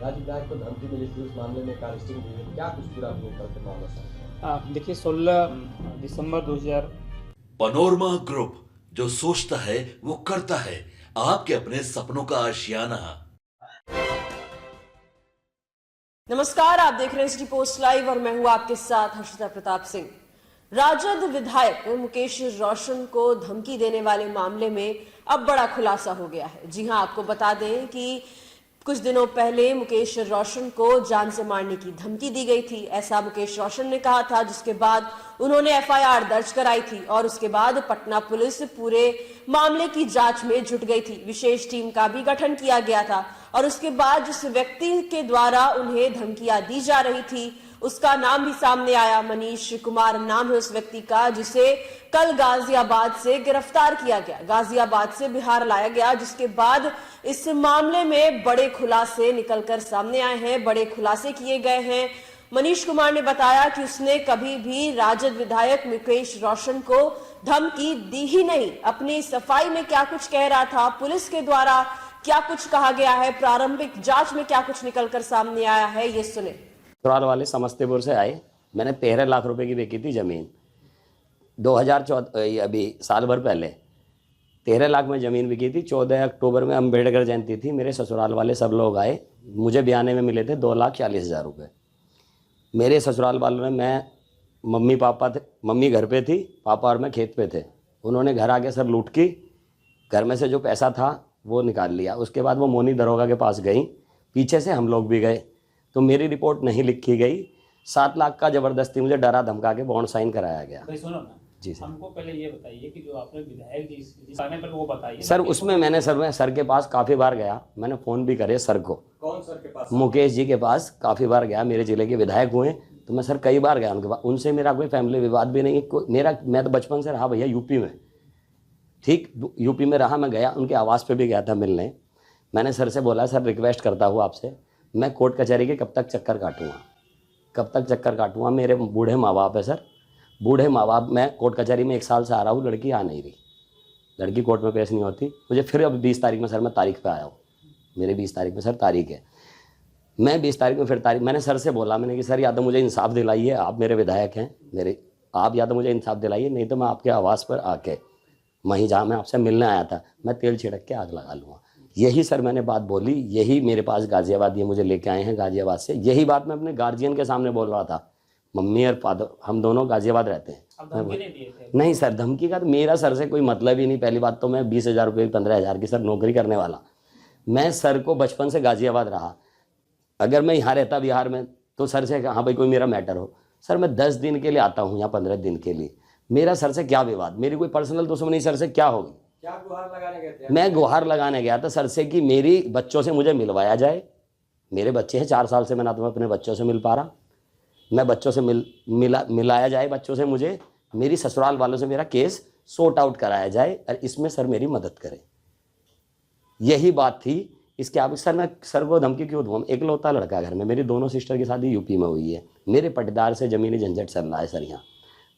राजीव नायक को धमकी मिली थी, उस मामले में अरेस्टिंग हुई है, क्या कुछ पूरा निकल के मामला सामने? देखिए 16 दिसंबर 2000। पनोरमा ग्रुप, जो सोचता है वो करता है। आपके अपने सपनों का आशियाना। नमस्कार, आप देख रहे हैं सिटी पोस्ट लाइव और मैं हूं आपके साथ हर्षिता प्रताप सिंह। राजद विधायक मुकेश रोशन को धमकी देने वाले मामले में अब बड़ा खुलासा हो गया है। जी हां, आपको बता दें कि कुछ दिनों पहले मुकेश रोशन को जान से मारने की धमकी दी गई थी, ऐसा मुकेश रोशन ने कहा था, जिसके बाद उन्होंने एफआईआर दर्ज कराई थी और उसके बाद पटना पुलिस पूरे मामले की जांच में जुट गई थी। विशेष टीम का भी गठन किया गया था और उसके बाद जिस व्यक्ति के द्वारा उन्हें धमकियां दी जा रही थी उसका नाम भी सामने आया। मनीष कुमार नाम है उस व्यक्ति का, जिसे कल गाजियाबाद से गिरफ्तार किया गया, गाजियाबाद से बिहार लाया गया, जिसके बाद इस मामले में बड़े खुलासे निकलकर सामने आए हैं, बड़े खुलासे किए गए हैं। मनीष कुमार ने बताया कि उसने कभी भी राजद विधायक मुकेश रोशन को धमकी दी ही नहीं। अपनी सफाई में क्या कुछ कह रहा था, पुलिस के द्वारा क्या कुछ कहा गया है, प्रारंभिक जांच में क्या कुछ निकलकर सामने आया है, ये सुने। ससुराल वाले समस्तीपुर से आए, मैंने 13 लाख रुपए की बेची थी ज़मीन 2014, अभी साल भर पहले 13 लाख में ज़मीन बिकी थी। 14 अक्टूबर में अम्बेडकर जयंती थी, मेरे ससुराल वाले सब लोग आए, मुझे बयाने में मिले थे 2,40,000 रुपये। मेरे ससुराल वालों ने, मैं मम्मी पापा थे, मम्मी घर पे थी, पापा और मैं खेत पे थे, उन्होंने घर आके सर लूट की, घर में से जो पैसा था वो निकाल लिया। उसके बाद वो मोनी दरोगा के पास गई, पीछे से हम लोग भी गए, तो मेरी रिपोर्ट नहीं लिखी गई। 7 लाख का ज़बरदस्ती मुझे डरा धमका के बॉन्ड साइन कराया गया। भाई सुनो ना जी सर। हमको पहले ये बताइए कि जो आपने विधायक जी जिस आने पर वो बताइए सर उसमें मैंने सर के पास काफ़ी बार गया, मैंने फ़ोन भी करे सर को। कौन सर के पास? मुकेश जी के पास काफ़ी बार गया, मेरे ज़िले के विधायक हुए तो मैं सर कई बार गया उनके पास। उनसे मेरा कोई फैमिली विवाद भी नहीं, मैं तो बचपन से रहा भैया यूपी में, ठीक यूपी में रहा। मैं गया उनके आवास पे भी गया था मिलने। मैंने सर से बोला, सर रिक्वेस्ट करता हूँ आपसे, मैं कोर्ट कचहरी के कब तक चक्कर काटूंगा, मेरे बूढ़े माँ बाप है सर, बूढ़े माँ बाप। मैं कोर्ट कचहरी में 1 साल से आ रहा हूँ, लड़की आ नहीं रही, लड़की कोर्ट में पेश नहीं होती। मुझे फिर अब 20 तारीख में सर मैं तारीख पे आया हूँ, मेरे 20 तारीख में सर तारीख है, मैं 20 तारीख में फिर तारीख। मैंने सर से बोला, मैंने कि सर या तो मुझे इंसाफ दिलाइए, आप मेरे विधायक हैं मेरे, आप या तो मुझे इंसाफ दिलाइए, नहीं तो मैं आपके आवास पर आके वहीं जहाँ मैं आपसे मिलने आया था मैं तेल छिड़क के आग लगा लूँगा। यही सर मैंने बात बोली, यही मेरे पास गाजियाबाद ये मुझे लेके आए हैं गाजियाबाद से, यही बात मैं अपने गार्जियन के सामने बोल रहा था। मम्मी और फादर हम दोनों गाजियाबाद रहते हैं। धमकी नहीं दिए थे? नहीं सर, धमकी का तो मेरा सर से कोई मतलब ही नहीं। पहली बात तो मैं 20,000 रुपये 15,000 की सर नौकरी करने वाला, मैं सर को बचपन से गाजियाबाद रहा। अगर मैं यहाँ रहता बिहार में तो सर से हाँ भाई कोई मेरा मैटर हो, सर मैं 10 दिन के लिए आता हूँ यहाँ, 15 दिन के लिए, मेरा सर से क्या विवाद, मेरी कोई पर्सनल दुश्मनी सर से क्या होगी। क्या गुहार लगाने गए थे? मैं गुहार लगाने गया था सर से कि मेरी बच्चों से मुझे मिलवाया जाए। मेरे बच्चे हैं 4 साल से, मैं ना तो मैं अपने बच्चों से मिल पा रहा, मैं बच्चों से मिलाया जाए बच्चों से, मुझे मेरी ससुराल वालों से मेरा केस सॉर्ट आउट कराया जाए और इसमें सर मेरी मदद करें, यही बात थी। इसके आगे सर मैं सर को धमकी क्यों दूँ? इकलौता लड़का घर में, मेरी दोनों सिस्टर की शादी यूपी में हुई है, मेरे पटदार से ज़मीनी झंझट चल रहा है सर यहाँ,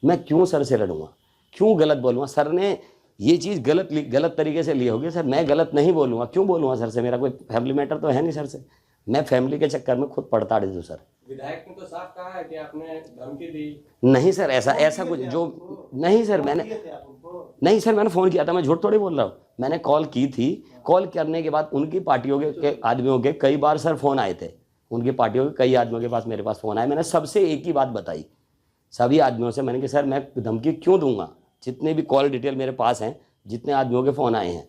मैं क्यों सर से लड़ूंगा, क्यों गलत बोलूँगा? सर ने ये चीज़ गलत तरीके से ली होगी सर, मैं गलत नहीं बोलूँगा, क्यों बोलूँगा सर से? मेरा कोई फैमिली मैटर तो है नहीं सर से, मैं फैमिली के चक्कर में खुद पड़ताड़ दूँ सर। विधायक ने तो साफ कहा है कि आपने धमकी दी। नहीं सर, ऐसा कुछ जो नहीं सर, नहीं सर मैंने फ़ोन किया था, मैं झूठ थोड़ी बोल रहा हूँ, मैंने कॉल की थी। कॉल करने के बाद उनकी पार्टियों के आदमियों के कई बार सर फ़ोन आए थे, उनकी पार्टियों के कई आदमियों के पास मेरे पास फ़ोन आए। मैंने सबसे एक ही बात बताई, सभी आदमियों से मैंने कि सर मैं धमकी क्यों दूंगा, जितने भी कॉल डिटेल मेरे पास हैं, जितने आदमियों के फ़ोन आए हैं,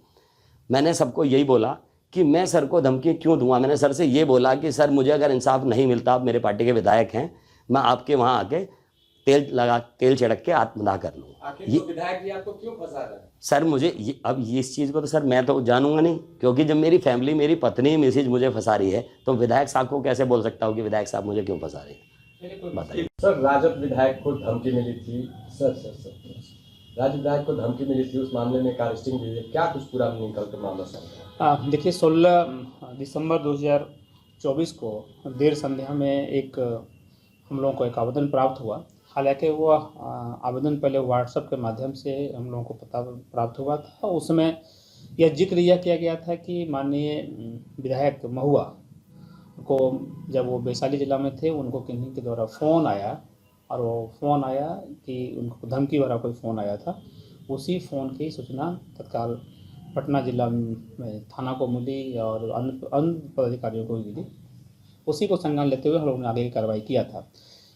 मैंने सबको यही बोला कि मैं सर को धमकी क्यों दूंगा। मैंने सर से ये बोला कि सर मुझे अगर इंसाफ नहीं मिलता, आप मेरे पार्टी के विधायक हैं, मैं आपके वहाँ आके तेल छिड़क के आत्मदाह कर लूँगा। ये विधायक जी आपको क्यों फंसा रहे हैं? सर मुझे अब इस चीज़ को तो सर मैं तो जानूंगा नहीं, क्योंकि जब मेरी फैमिली, मेरी पत्नी मिसेज मुझे फंसा रही है तो विधायक साहब को कैसे बोल सकता हूँ कि विधायक साहब मुझे क्यों फंसा रहे हैं, बताइए। सर राजद विधायक को धमकी मिली थी, सर राजद विधायक को धमकी मिली थी, उस मामले में अरेस्टिंग हुई है, क्या कुछ पूरा निकल के मामला सामने? देखिए 16 दिसंबर 2024 को देर संध्या में एक हम लोगों को एक आवेदन प्राप्त हुआ। हालांकि वो आवेदन पहले व्हाट्सएप के माध्यम से हम लोगों को पता प्राप्त हुआ था। उसमें यह जिक्र यह किया गया था कि माननीय विधायक महुआ को जब वो वैशाली ज़िला में थे उनको किन्हीं के द्वारा फ़ोन आया, और वो फ़ोन आया कि उनको धमकी भरा कोई फ़ोन आया था। उसी फ़ोन की सूचना तत्काल पटना जिला में थाना को मिली और अन्य पदाधिकारियों को मिली। उसी को संज्ञान लेते हुए हम लोगों ने आगे की कार्रवाई किया था।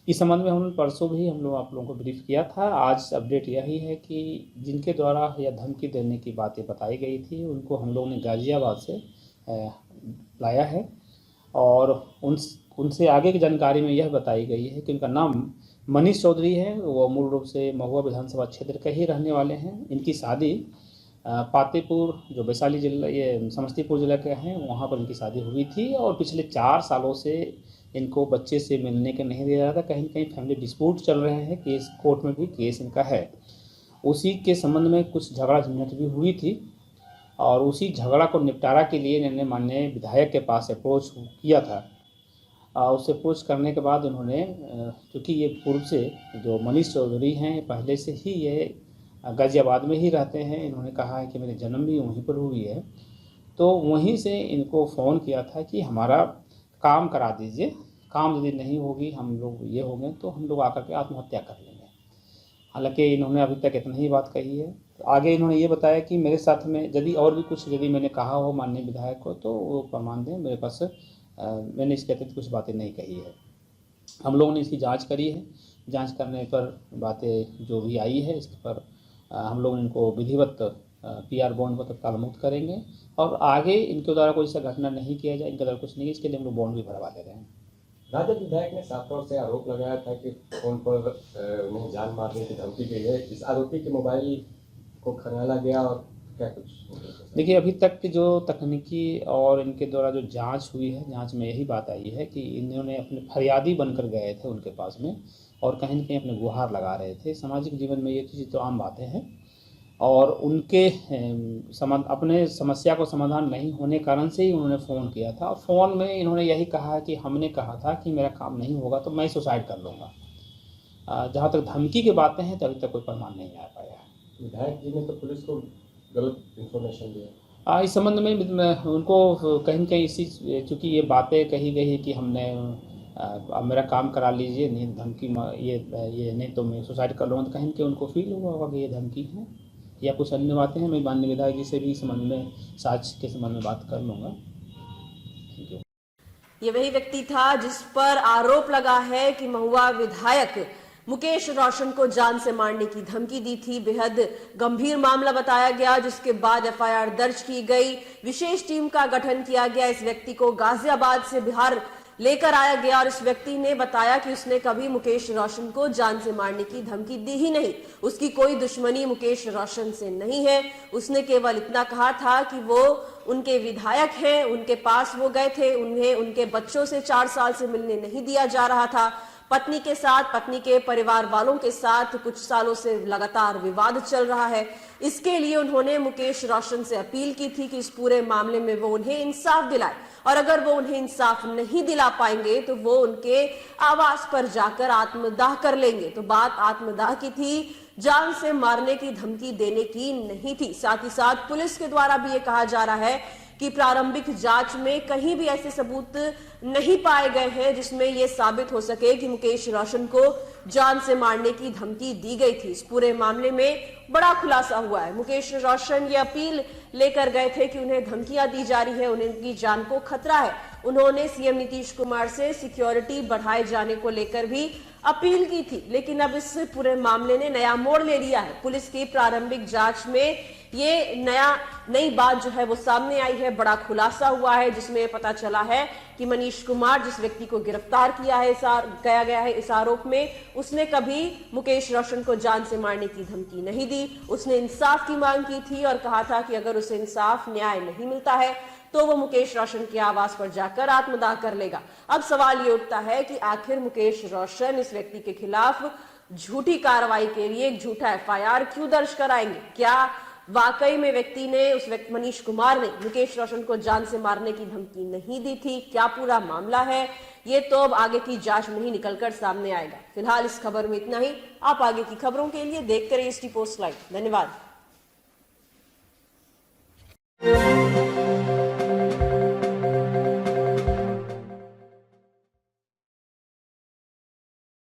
इस संबंध में हम लोग परसों भी हम लोग आप लोगों को ब्रीफ किया था। आज अपडेट यही है कि जिनके द्वारा यह धमकी देने की बातें बताई गई थी उनको हम लोगों ने गाज़ियाबाद से लाया है, और उनसे आगे की जानकारी में यह बताई गई है कि उनका नाम मनीष चौधरी है। वो मूल रूप से महुआ विधानसभा क्षेत्र के ही रहने वाले हैं। इनकी शादी पातेपुर, जो वैशाली जिला, ये समस्तीपुर जिला के हैं, वहाँ पर इनकी शादी हुई थी, और पिछले 4 सालों से इनको बच्चे से मिलने के नहीं दिया रहा था। कहीं न कहीं फैमिली डिस्प्यूट चल रहे हैं, केस कोर्ट में भी केस इनका है। उसी के संबंध में कुछ झगड़ा झंझट भी हुई थी, और उसी झगड़ा को निपटारा के लिए इन्होंने माननीय विधायक के पास अप्रोच किया था। उससे अप्रोच करने के बाद उन्होंने, क्योंकि ये पूर्व से जो मनीष चौधरी हैं पहले से ही ये गाज़ियाबाद में ही रहते हैं, इन्होंने कहा है कि मेरी जन्म भी वहीं पर हुई है, तो वहीं से इनको फ़ोन किया था कि हमारा काम करा दीजिए, काम यदि नहीं होगी, हम लोग ये हो गए तो हम लोग आकर के आत्महत्या कर लेंगे। हालांकि इन्होंने अभी तक इतना ही बात कही है। तो आगे इन्होंने ये बताया कि मेरे साथ में यदि और भी कुछ यदि मैंने कहा हो माननीय विधायक को तो वो प्रमाण दें मेरे पास। मैंने इसके अतिरिक्त कुछ बातें नहीं कही है। हम लोगों ने इसकी जांच करी है। जांच करने पर बातें जो भी आई है इस पर हम लोग इनको विधिवत PR बॉन्ड को तत्काल मुक्त करेंगे, और आगे इनके द्वारा कोई ऐसा घटना नहीं किया जाए, इनके द्वारा कुछ नहीं, इसके लिए हम लोग बॉन्ड भी भरवा दे रहे हैं। राजद विधायक ने साफ तौर से आरोप लगाया था कि फोन पर उन्हें जान मारने की धमकी दी है। इस आरोपी के मोबाइल को खंगाला गया, और क्या कुछ? देखिए, अभी तक की जो तकनीकी और इनके द्वारा जो जांच हुई है, जांच में यही बात आई है कि इन्होंने अपने फरियादी बनकर गए थे उनके पास में, और कहीं न कहीं अपने गुहार लगा रहे थे। सामाजिक जीवन में ये चीज़ तो आम बातें हैं, और उनके अपने समस्या को समाधान नहीं होने कारण से ही उन्होंने फ़ोन किया था। और फ़ोन में इन्होंने यही कहा कि हमने कहा था कि मेरा काम नहीं होगा तो मैं सुसाइड कर लूँगा। जहाँ तक धमकी की बातें हैं तो अभी तक कोई प्रमाण नहीं आ पाया है। विधायक जी ने तो पुलिस को गलत इन्फॉर्मेशन दिया। इस संबंध में उनको कहीं न कहीं इसी, चूँकि ये बातें कही गई है कि हमने अब मेरा काम करा लीजिए, नहीं धमकी ये नहीं तो मैं सुसाइड कर लूँगा, तो कहीं न कहीं उनको फील हुआ होगा कि ये धमकी है या कुछ अन्य बातें हैं। मैं माननीय विधायक जी से भी इस संबंध में, साक्ष्य के संबंध में बात कर लूँगा। Thank you. ये वही व्यक्ति था जिस पर आरोप लगा है कि महुआ विधायक मुकेश रोशन को जान से मारने की धमकी दी थी। बेहद गंभीर मामला बताया गया, जिसके बाद FIR दर्ज की गई। विशेष टीम का गठन किया गया। इस व्यक्ति को गाजियाबाद से बिहार लेकर आया गया, और इस व्यक्ति ने बताया कि उसने कभी मुकेश रोशन को जान से मारने की धमकी दी ही नहीं। उसकी कोई दुश्मनी मुकेश रोशन से नहीं है। उसने केवल इतना कहा था कि वो उनके विधायक हैं, उनके पास वो गए थे, उन्हें उनके बच्चों से 4 साल से मिलने नहीं दिया जा रहा था। पत्नी के साथ, पत्नी के परिवार वालों के साथ कुछ सालों से लगातार विवाद चल रहा है। इसके लिए उन्होंने मुकेश रोशन से अपील की थी कि इस पूरे मामले में वो उन्हें इंसाफ दिलाए, और अगर वो उन्हें इंसाफ नहीं दिला पाएंगे तो वो उनके आवास पर जाकर आत्मदाह कर लेंगे। तो बात आत्मदाह की थी, जान से मारने की धमकी देने की नहीं थी। साथ ही साथ पुलिस के द्वारा भी ये कहा जा रहा है कि प्रारंभिक जांच में कहीं भी ऐसे सबूत नहीं पाए गए हैं जिसमें यह साबित हो सके कि मुकेश रोशन को जान से मारने की धमकी दी गई थी। इस पूरे मामले में बड़ा खुलासा हुआ है। मुकेश रोशन ये अपील लेकर गए थे कि उन्हें धमकियां दी जा रही है, उनकी जान को खतरा है। उन्होंने CM नीतीश कुमार से सिक्योरिटी बढ़ाए जाने को लेकर भी अपील की थी, लेकिन अब इस पूरे मामले ने नया मोड़ ले लिया है। पुलिस की प्रारंभिक जांच में ये नई बात जो है वो सामने आई है, बड़ा खुलासा हुआ है, जिसमें पता चला है कि मनीष कुमार, जिस व्यक्ति को गिरफ्तार किया गया है इस आरोप में, उसने कभी मुकेश रोशन को जान से मारने की धमकी नहीं दी। उसने इंसाफ की मांग की थी और कहा था कि अगर उसे इंसाफ, न्याय नहीं मिलता है तो वो मुकेश रोशन के आवास पर जाकर आत्मदाह कर लेगा। अब सवाल ये उठता है कि आखिर मुकेश रोशन इस व्यक्ति के खिलाफ झूठी कार्रवाई के लिए एक झूठा FIR क्यों दर्ज कराएंगे? क्या वाकई में व्यक्ति ने, उस व्यक्ति मनीष कुमार ने मुकेश रोशन को जान से मारने की धमकी नहीं दी थी? क्या पूरा मामला है? ये तो अब आगे की जांच में ही निकलकर सामने आएगा। फिलहाल इस खबर में इतना ही। आप आगे की खबरों के लिए देखते रहिए ST पोस्ट लाइव। धन्यवाद।